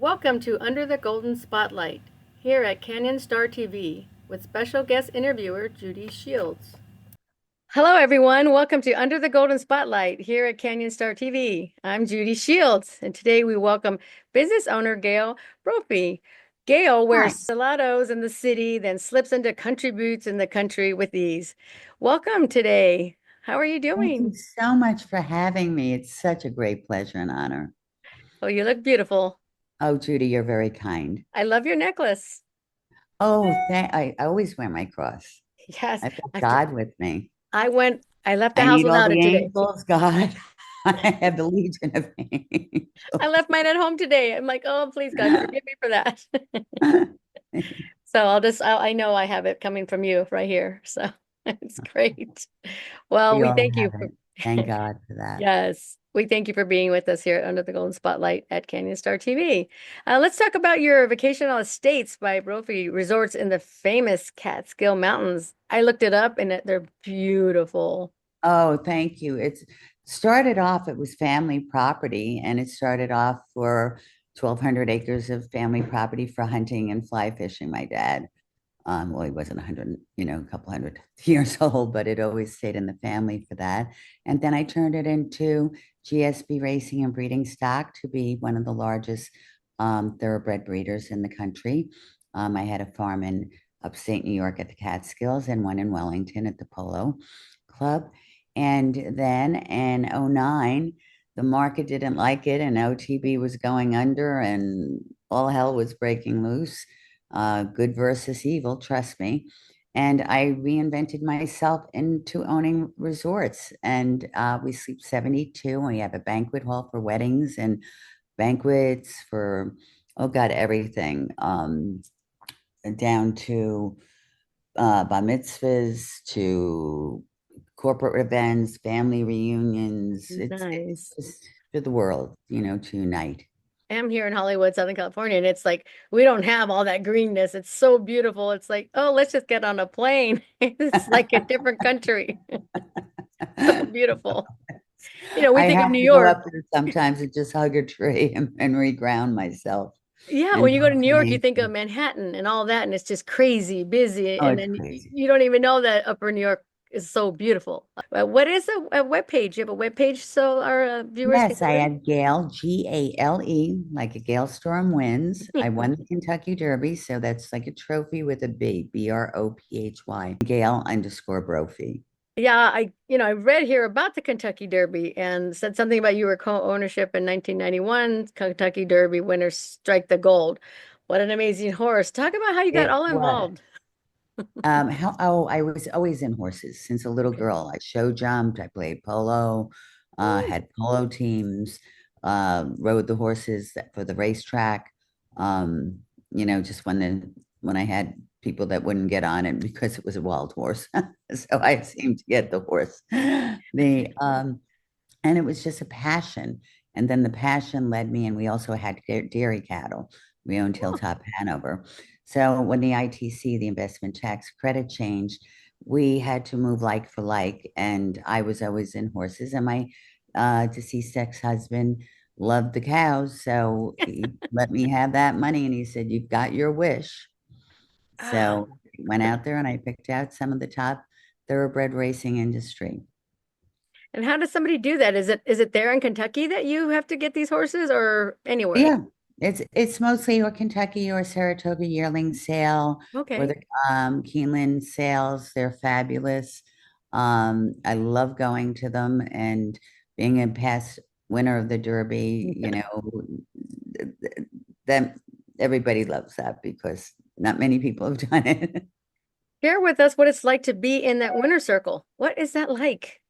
Welcome to Under the Golden Spotlight, here at Canyon Star TV, with special guest interviewer Judy Shields. Hello, everyone. Welcome to Under the Golden Spotlight here at Canyon Star TV. I'm Judy Shields, and today we welcome business owner Gale Brophy. Gale wears Hi, stilettos in the city, then slips into country boots in the country with ease. Welcome today. How are you thank you doing? so much for having me. It's such a great pleasure and honor. Oh, you look beautiful. Oh, Judy, you're very kind. I love your necklace. Oh, I always wear my cross. Yes, I've got I, God with me. I left the I house need all without it the today. angels, God. I have the legion of I angels. left mine at home today. I'm like, oh, please, God, forgive me for that. So I know I have it coming from you right here. So it's great. Well, We we all thank you have for, it. Thank God for that. yes, we thank you for being with us here at Under the Golden Spotlight at Canyon Star TV. Let's talk about your vacational estates by Brophy Resorts in the famous Catskill Mountains. I looked it up and they're beautiful. Oh, thank you. It's started off, it was family property, and it started off for 1,200 acres of family property for hunting and fly fishing, my dad. Well, he wasn't 100, a couple hundred years old, but it always stayed in the family for that. And then I turned it into GSB racing and breeding stock to be one of the largest thoroughbred breeders in the country. I had a farm in upstate New York at the Catskills and one in Wellington at the Polo Club. And then in '09, the market didn't like it and OTB was going under and all hell was breaking loose. Good versus evil, trust me. And I reinvented myself into owning resorts. And we sleep 72, and we have a banquet hall for weddings and banquets for, oh God, everything, down to bar mitzvahs, to corporate events, family reunions. It's Nice. just for the world, to unite. I'm here in Hollywood, Southern California, and it's like we don't have all that greenness. It's so beautiful. It's like, oh, let's just get on a plane. It's like a different country. So beautiful. We I think of have New to go York. up there sometimes and just hug a tree and reground myself Yeah, when and you go to talk New to York, you think nature. of Manhattan and all that, and it's just crazy, busy, Oh, and it's then crazy. you don't even know that Upper New York is so beautiful. What is a web page? You have a web page so our viewers can Yes, go I there? had Gale, Gale, like a Gale Storm wins. I won the Kentucky Derby, so that's like a trophy with a B, Brophy, Gale_Brophy. Yeah, I read here about the Kentucky Derby and said something about you were co-ownership in 1991, Kentucky Derby winners strike the gold. What an amazing horse. Talk about how you got It all was. involved. I was always in horses since a little Okay. girl. I show jumped, I played polo, Oh, had polo teams, rode the horses for the racetrack. Just when I had people that wouldn't get on it because it was a wild horse. So I seemed to get the horse. And it was just a passion. And then the passion led me, and we also had dairy cattle. We owned oh, Hilltop Hanover. So when the ITC, the investment tax credit changed, we had to move like for like. And I was always in horses, and my deceased ex-husband loved the cows. So he let me have that money, and he said, "You've got your wish." ah. So I went out there and I picked out some of the top thoroughbred racing industry. And how does somebody do that? Is it there in Kentucky that you have to get these horses or anywhere? Yeah, it's mostly or Kentucky or Saratoga yearling sale or Okay. the Keeneland sales. They're fabulous. I love going to them and being a past winner of the Derby, them everybody loves that because not many people have done it. Share with us what it's like to be in that winner circle. What is that like?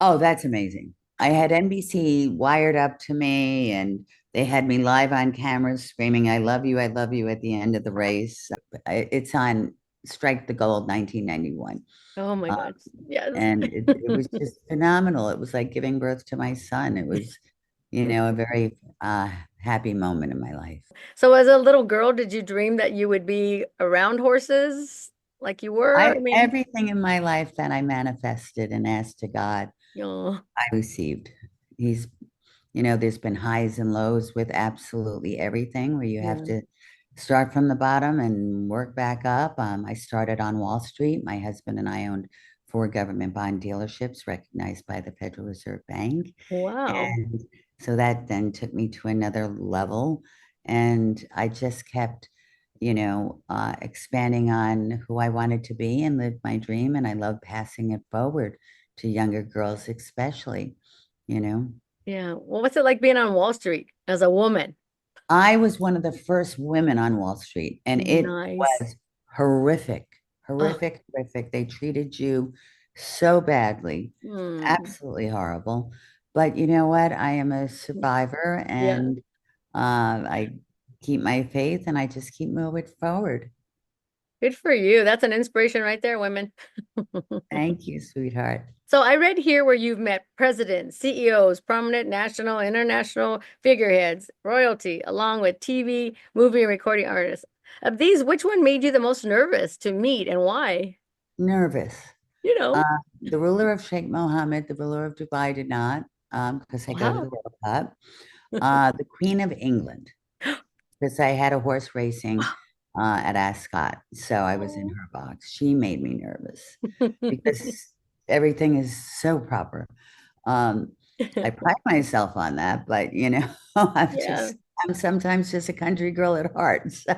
Oh, that's amazing. I had NBC wired up to me and they had me live on cameras screaming, I love you at the end of the race. It's on Strike the Gold 1991. Oh my Uh, gosh. Yes. and it was just phenomenal. It was like giving birth to my son. It was, a very happy moment in my life. So as a little girl, did you dream that you would be around horses like you were? I mean, Everything in my life that I manifested and asked to God, oh, I received. He's There's been highs and lows with absolutely everything where you have Yeah. to start from the bottom and work back up. I started on Wall Street. My husband and I owned four government bond dealerships recognized by the Federal Reserve Bank. Wow. And so that then took me to another level. And I just kept, expanding on who I wanted to be and live my dream. And I love passing it forward to younger girls, especially, you know. Yeah. Well, what's it like being on Wall Street as a woman? I was one of the first women on Wall Street, and it Nice. was horrific, Oh, horrific, horrific. They treated you so badly, hmm. absolutely horrible. But you know what? I am a survivor, Yeah. and I keep my faith, and I just keep moving forward. Good for you. That's an inspiration right there, women. Thank you, sweetheart. So I read here where you've met presidents, CEOs, prominent national, international figureheads, royalty, along with TV, movie, and recording artists. Of these, which one made you the most nervous to meet and why? Nervous. You know, The ruler of Sheikh Mohammed, the ruler of Dubai did not, because I go to wow. the World Cup. The Queen of England, because I had a horse racing at Ascot. So I was in Oh. her box. She made me nervous because everything is so proper. Um, I pride myself on that, but Yeah. I'm sometimes just a country girl at heart. So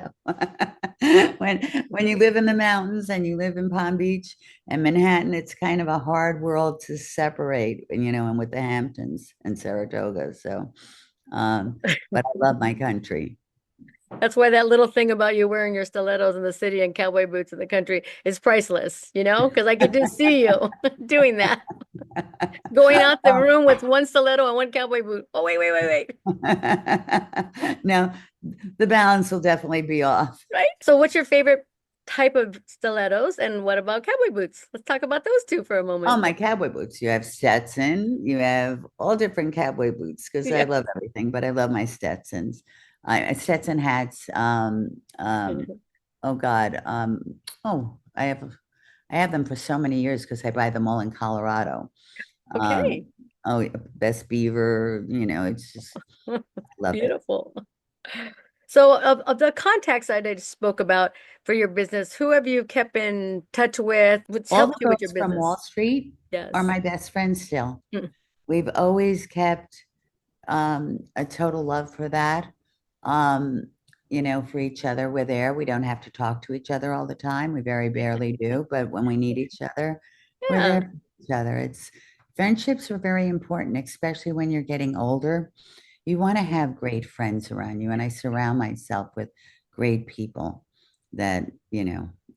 when you live in the mountains and you live in Palm Beach and Manhattan, it's kind of a hard world to separate, and with the Hamptons and Saratoga. So but I love my country. That's why that little thing about you wearing your stilettos in the city and cowboy boots in the country is priceless, because I could just see you doing that, going out the Oh. room with one stiletto and one cowboy boot. Oh, wait, wait, wait, wait. No, the balance will definitely be off. Right? So what's your favorite type of stilettos and what about cowboy boots? Let's talk about those two for a Oh, moment. my cowboy boots. You have Stetson, you have all different cowboy boots because I Yeah. love everything, but I love my Stetsons. Stetson hats. Oh God. Oh, I have them for so many years because I buy them all in Colorado. Okay. Oh, best beaver, it's just I love it. Beautiful. So of the contacts that I just spoke about for your business, who have you kept in touch with, which All the helped you with your girls from Wall business? Street are Yes. my best friends still. Mm. We've always kept a total love for that. Um, for each other. We're there. We don't have to talk to each other all the time. We very barely do, but when we need each other, we're there Yeah. for each other. It's friendships are very important, especially when you're getting older. You want to have great friends around you, and I surround myself with great people that,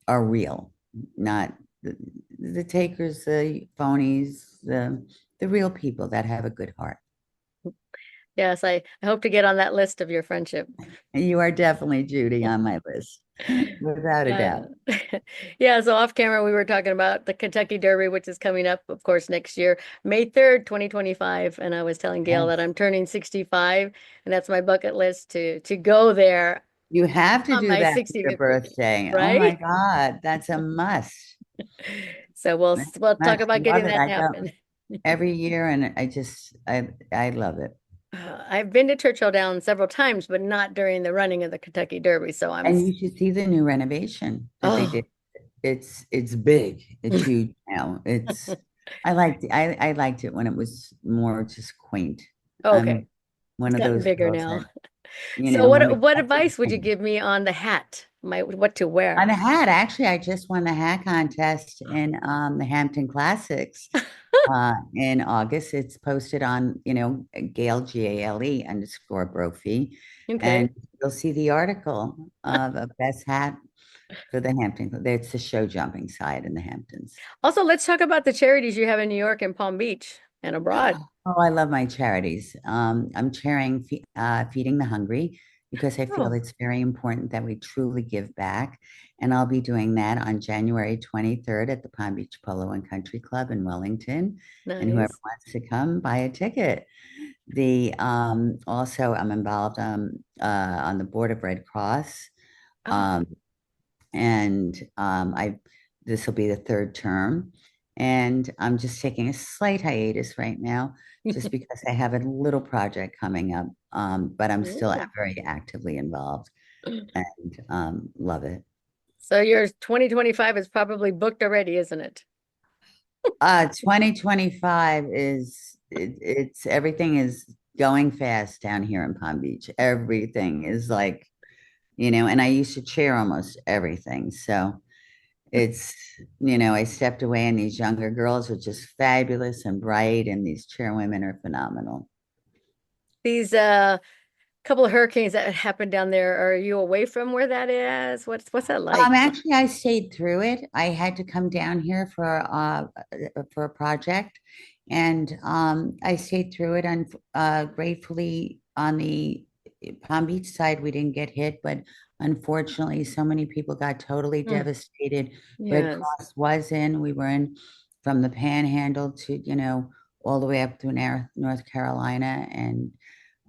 are real, not the takers, the phonies, the real people that have a good heart. Yes, I hope to get on that list of your friendship. And you are definitely Judy on my list, without a Yeah. doubt. Yeah, so off camera we were talking about the Kentucky Derby, which is coming up, of course, next year, May 3rd, 2025. And I was telling Gail that Yes. I'm turning 65, and that's my bucket list to go there You have to on do my that for your 65th birthday, birthday. Oh my right? God, that's a must. So we'll That's we'll a talk must. about Love getting it. that I go happen. every year and I love it. I've been to Churchill Downs several times, but not during the running of the Kentucky Derby. So And you should see the new renovation that they oh, did. It's big. It's huge now. I liked it when it was more just quaint. okay. I'm one It's of gotten those bigger girls now. that, So when we what got to the advice would you thing. give me on the hat? What to On wear? the hat, actually, I just won the hat contest in the Hampton Classics in August. It's posted on, Gale, Gale_Brophy. Okay. And you'll see the article of a best hat for the Hampton. It's the show jumping side in the Hamptons. Also, let's talk about the charities you have in New York and Palm Beach and abroad. Oh, I love my charities. I'm chairing Feeding the Hungry because I feel Oh, it's very important that we truly give back. And I'll be doing that on January 23rd at the Palm Beach Polo and Country Club in Wellington. And whoever nice. wants to come, buy a ticket. The Also, I'm involved on the board of Red Cross. Oh, Um, and I this will be the third term, and I'm just taking a slight hiatus right now just because I have a little project coming up. But I'm still Ooh. very actively involved and love it. So your 2025 is probably booked already, isn't it? 2025 it's everything is going fast down here in Palm Beach. Everything is like, and I used to chair almost everything. So it's, I stepped away and these younger girls are just fabulous and bright, and these chairwomen are phenomenal. These couple of hurricanes that happened down there, are you away from where that is? What's that like? Actually, I stayed through it. I had to come down here for a project, and I stayed through it. And gratefully, on the Palm Beach side, we didn't get hit, but unfortunately, so many people got totally Mm, devastated. Red yes. Cross was in. We were in from the Panhandle to, all the way up through North Carolina, and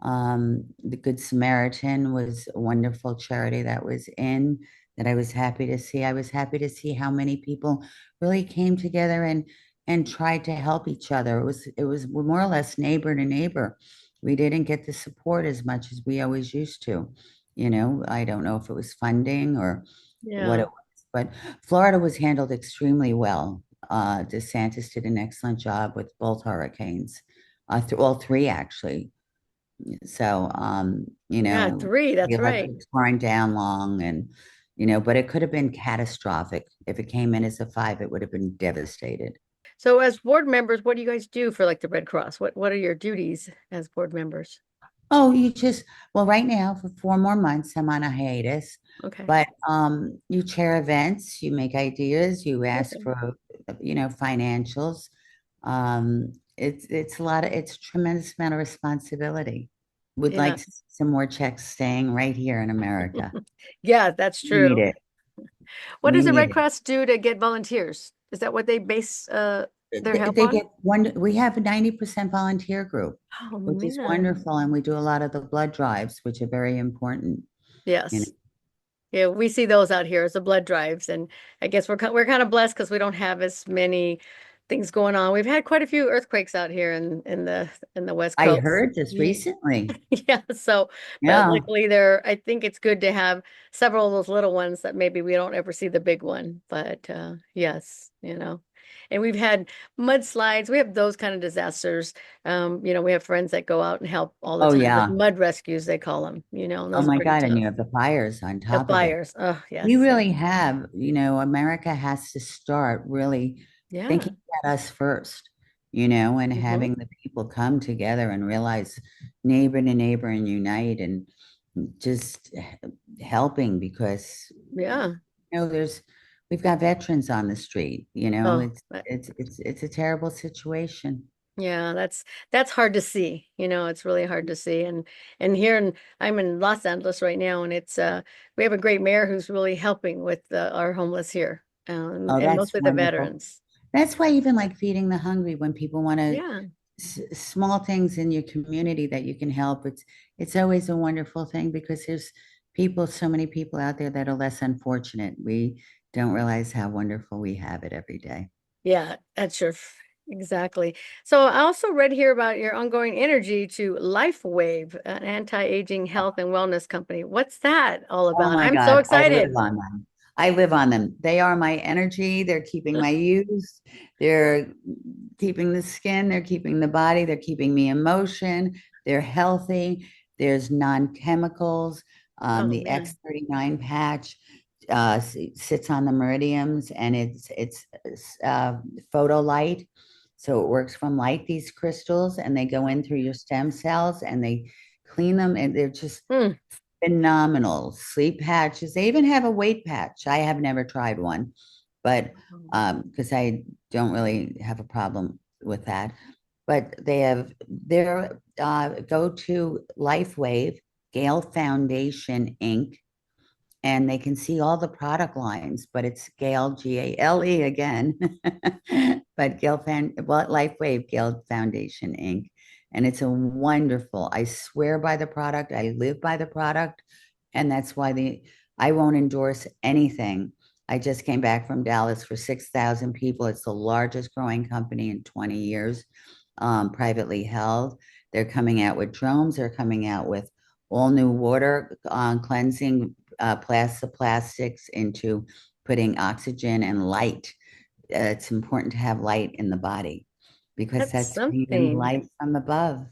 the Good Samaritan was a wonderful charity that was in that I was happy to see. I was happy to see how many people really came together and tried to help each other. It was more or less neighbor to neighbor. We didn't get the support as much as we always used to. I don't know if it was funding or what Yeah. it was, but Florida was handled extremely well. DeSantis did an excellent job with both hurricanes, all three actually. So, Yeah, three, the that's right. electrics weren't down long, and, but it could have been catastrophic. If it came in as a five, it would have been devastated. So as board members, what do you guys do for like the Red Cross? What are your duties as board members? Oh, well, right now for 4 more months, I'm on a hiatus, Okay. but you chair events, you make ideas, you ask Okay. for, financials. It's a tremendous amount of responsibility. Would like Yeah. to see some more checks staying right here in America. Yeah, that's We need true. it. What We does the need Red it. Cross do to get volunteers? Is that what they base their help They on? get one, we have a 90% volunteer group, Oh which is man. wonderful. And we do a lot of the blood drives, which are very important. You know, Yes. Yeah, we see those out here as the blood drives, and I guess we're kind of blessed because we don't have as many things going on. We've had quite a few earthquakes out here in the West I Coast. heard just recently. Yeah, so but Yeah. luckily there I think it's good to have several of those little ones that maybe we don't ever see the big one. But yes, And we've had mudslides. We have those kind of disasters. We have friends that go out and help all the Oh, time with yeah. mud rescues, they call them, and Oh, those are my pretty God. And tough. you have the fires on The top of it. fires. Oh, We yes. really have, America has to start really Yeah. thinking about us first, and Hmm. having the people come together and realize neighbor to neighbor and unite and just helping because, Yeah. we've got veterans on the street, Oh, it's a terrible situation. yeah, that's hard to see. It's really hard to see. And here I'm in Los Angeles right now, and it's we have a great mayor who's really helping with our homeless here, Oh, and that's mostly the wonderful. veterans. That's why even like feeding the hungry, when people want to Yeah. small things in your community that you can help, it's always a wonderful thing because there's so many people out there that are less unfortunate. We don't realize how wonderful we have it every day. Yeah, that's your exactly. So I also read here about your ongoing energy to LifeWave, an anti-aging health and wellness company. What's that all Oh about? my I'm so God, I live excited. on them. I live on them. They are my energy. They're keeping my youth. They're keeping the skin. They're keeping the body. They're keeping me in motion. They're healthy. There's non-chemicals. Oh The man. X39 patch sits on the meridians, and it's photo light. So it works from light, these crystals, and they go in through your stem cells and they clean them, and they're just Hmm. phenomenal. Sleep patches. They even have a weight patch. I have never tried one, but because I don't really have a problem with that. But they have their go to LifeWave, Gale Foundation Inc., and they can see all the product lines, but it's Gale, Gale again, but LifeWave, Gale Foundation Inc. And it's a wonderful, I swear by the product, I live by the product. And that's why I won't endorse anything. I just came back from Dallas for 6,000 people. It's the largest growing company in 20 years. privately held. They're coming out with drones. They're coming out with all new water cleansing plastics into putting oxygen and light. It's important to have light in the body because That's that's bringing something. light from above.